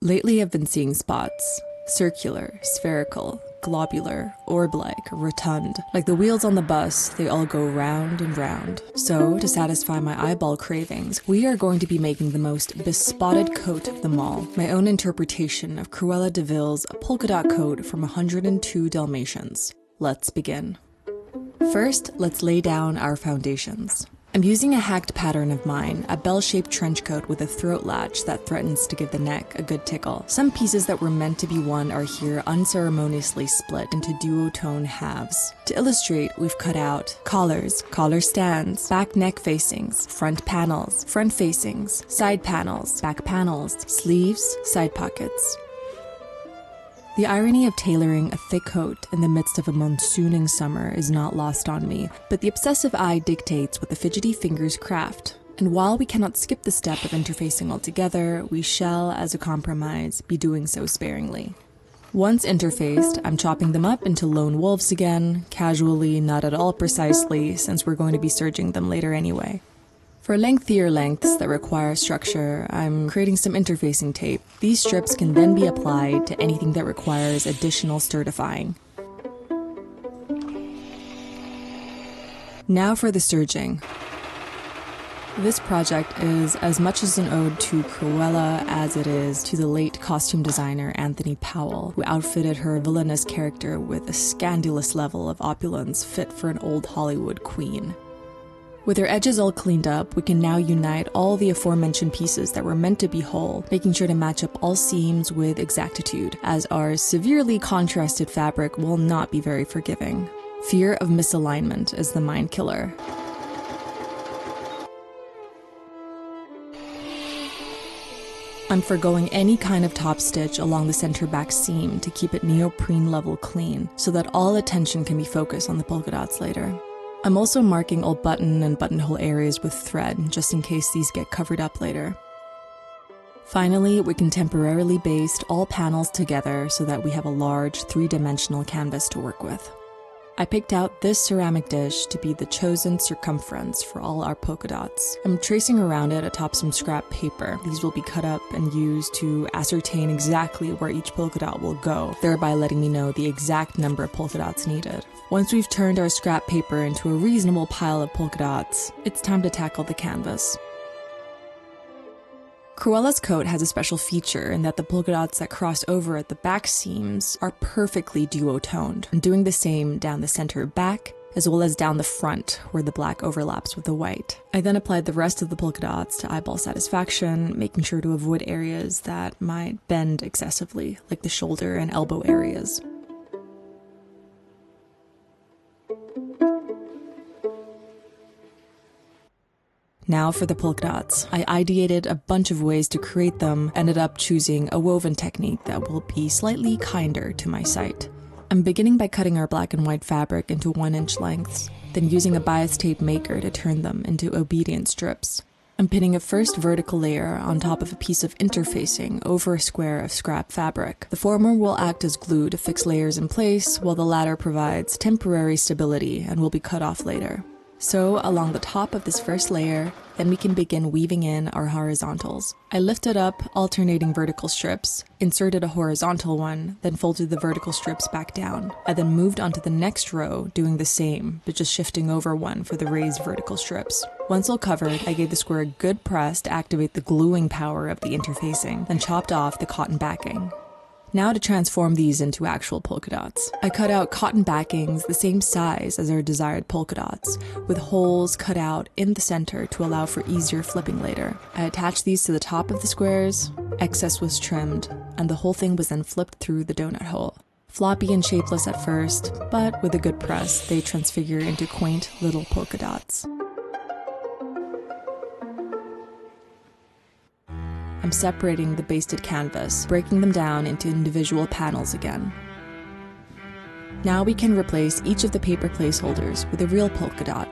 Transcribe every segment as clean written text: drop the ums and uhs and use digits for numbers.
Lately I've been seeing spots. Circular, spherical, globular, orb-like, rotund. Like the wheels on the bus, they all go round and round. So, to satisfy my eyeball cravings, we are going to be making the most bespotted coat of them all. My own interpretation of Cruella de Vil's polka dot coat from 102 Dalmatians. Let's begin. First, let's lay down our foundations. I'm using a hacked pattern of mine, a bell-shaped trench coat with a throat latch that threatens to give the neck a good tickle. Some pieces that were meant to be one are here unceremoniously split into duotone halves. To illustrate, we've cut out collars, collar stands, back neck facings, front panels, front facings, side panels, back panels, sleeves, side pockets. The irony of tailoring a thick coat in the midst of a monsooning summer is not lost on me, but the obsessive eye dictates what the fidgety fingers craft. And while we cannot skip the step of interfacing altogether, we shall, as a compromise, be doing so sparingly. Once interfaced, I'm chopping them up into lone wolves again, casually, not at all precisely, since we're going to be serging them later anyway. For lengthier lengths that require structure, I'm creating some interfacing tape. These strips can then be applied to anything that requires additional sturdifying. Now for the serging. This project is as much as an ode to Cruella as it is to the late costume designer Anthony Powell, who outfitted her villainous character with a scandalous level of opulence fit for an old Hollywood queen. With her edges all cleaned up, we can now unite all the aforementioned pieces that were meant to be whole, making sure to match up all seams with exactitude, as our severely contrasted fabric will not be very forgiving. Fear of misalignment is the mind killer. I'm forgoing any kind of top stitch along the center back seam to keep it neoprene level clean, so that all attention can be focused on the polka dots later. I'm also marking all button and buttonhole areas with thread, just in case these get covered up later. Finally, we can temporarily baste all panels together so that we have a large, three-dimensional canvas to work with. I picked out this ceramic dish to be the chosen circumference for all our polka dots. I'm tracing around it atop some scrap paper. These will be cut up and used to ascertain exactly where each polka dot will go, thereby letting me know the exact number of polka dots needed. Once we've turned our scrap paper into a reasonable pile of polka dots, it's time to tackle the canvas. Cruella's coat has a special feature in that the polka dots that cross over at the back seams are perfectly duotoned, and doing the same down the center back, as well as down the front, where the black overlaps with the white. I then applied the rest of the polka dots to eyeball satisfaction, making sure to avoid areas that might bend excessively, like the shoulder and elbow areas. Now for the polka dots. I ideated a bunch of ways to create them, ended up choosing a woven technique that will be slightly kinder to my sight. I'm beginning by cutting our black and white fabric into 1-inch lengths, then using a bias tape maker to turn them into obedient strips. I'm pinning a first vertical layer on top of a piece of interfacing over a square of scrap fabric. The former will act as glue to fix layers in place, while the latter provides temporary stability and will be cut off later. So, along the top of this first layer, then we can begin weaving in our horizontals. I lifted up alternating vertical strips, inserted a horizontal one, then folded the vertical strips back down. I then moved onto the next row, doing the same, but just shifting over one for the raised vertical strips. Once all covered, I gave the square a good press to activate the gluing power of the interfacing, then chopped off the cotton backing. Now to transform these into actual polka dots. I cut out cotton backings the same size as our desired polka dots, with holes cut out in the center to allow for easier flipping later. I attached these to the top of the squares, excess was trimmed, and the whole thing was then flipped through the donut hole. Floppy and shapeless at first, but with a good press, they transfigure into quaint little polka dots. I'm separating the basted canvas, breaking them down into individual panels again. Now we can replace each of the paper placeholders with a real polka dot.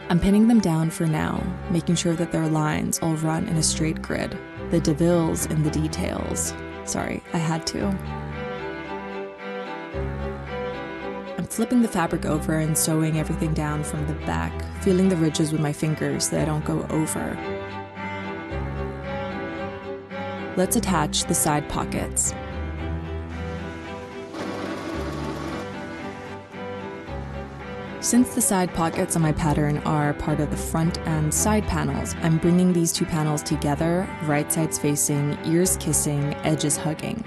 I'm pinning them down for now, making sure that their lines all run in a straight grid. The DeVille's in the details. Sorry, I had to. I'm flipping the fabric over and sewing everything down from the back, feeling the ridges with my fingers so that I don't go over. Let's attach the side pockets. Since the side pockets on my pattern are part of the front and side panels, I'm bringing these two panels together, right sides facing, ears kissing, edges hugging.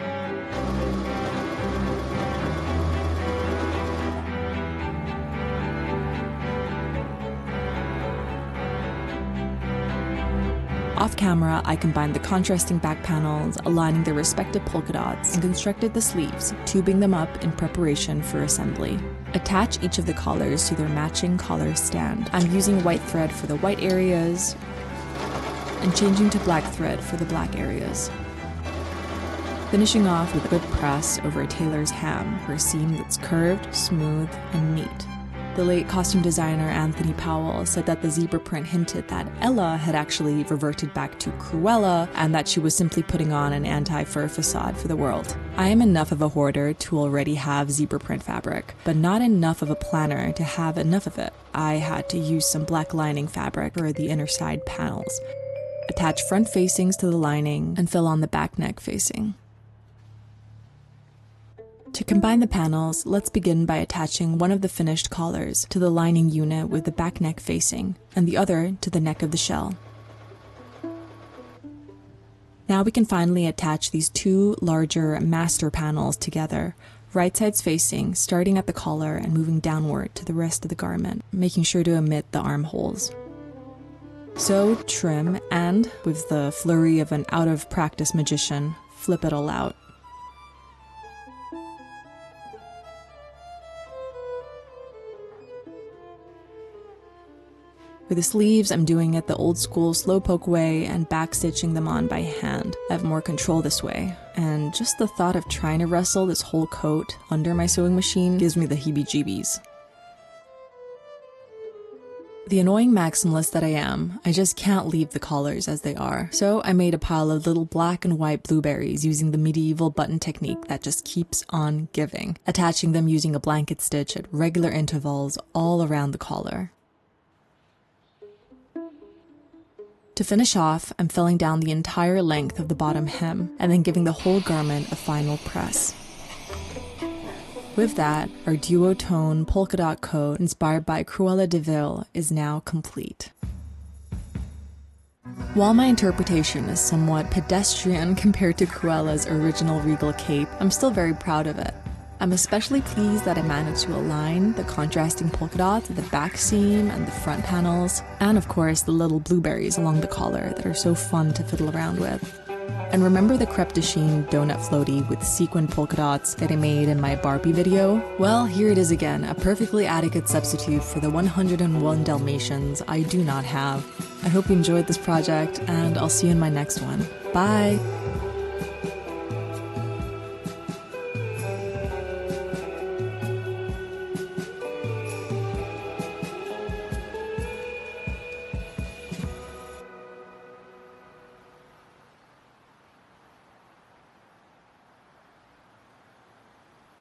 Off camera, I combined the contrasting back panels, aligning their respective polka dots, and constructed the sleeves, tubing them up in preparation for assembly. Attach each of the collars to their matching collar stand. I'm using white thread for the white areas and changing to black thread for the black areas. Finishing off with a good press over a tailor's ham for a seam that's curved, smooth, and neat. The late costume designer Anthony Powell said that the zebra print hinted that Ella had actually reverted back to Cruella and that she was simply putting on an anti-fur facade for the world. I am enough of a hoarder to already have zebra print fabric, but not enough of a planner to have enough of it. I had to use some black lining fabric for the inner side panels. Attach front facings to the lining and fill on the back neck facing. To combine the panels, let's begin by attaching one of the finished collars to the lining unit with the back neck facing, and the other to the neck of the shell. Now we can finally attach these two larger master panels together, right sides facing, starting at the collar and moving downward to the rest of the garment, making sure to omit the armholes. Sew, trim, and, with the flurry of an out-of-practice magician, flip it all out. For the sleeves, I'm doing it the old school slow poke way and backstitching them on by hand. I have more control this way, and just the thought of trying to wrestle this whole coat under my sewing machine gives me the heebie-jeebies. The annoying maximalist that I am, I just can't leave the collars as they are, so I made a pile of little black and white blueberries using the medieval button technique that just keeps on giving, attaching them using a blanket stitch at regular intervals all around the collar. To finish off, I'm filling down the entire length of the bottom hem and then giving the whole garment a final press. With that, our duotone polka dot coat inspired by Cruella de Vil is now complete. While my interpretation is somewhat pedestrian compared to Cruella's original regal cape, I'm still very proud of it. I'm especially pleased that I managed to align the contrasting polka dots at the back seam and the front panels, and of course the little blueberries along the collar that are so fun to fiddle around with. And remember the crepe de chine donut floaty with sequin polka dots that I made in my Barbie video? Well, here it is again, a perfectly adequate substitute for the 101 Dalmatians I do not have. I hope you enjoyed this project, and I'll see you in my next one. Bye!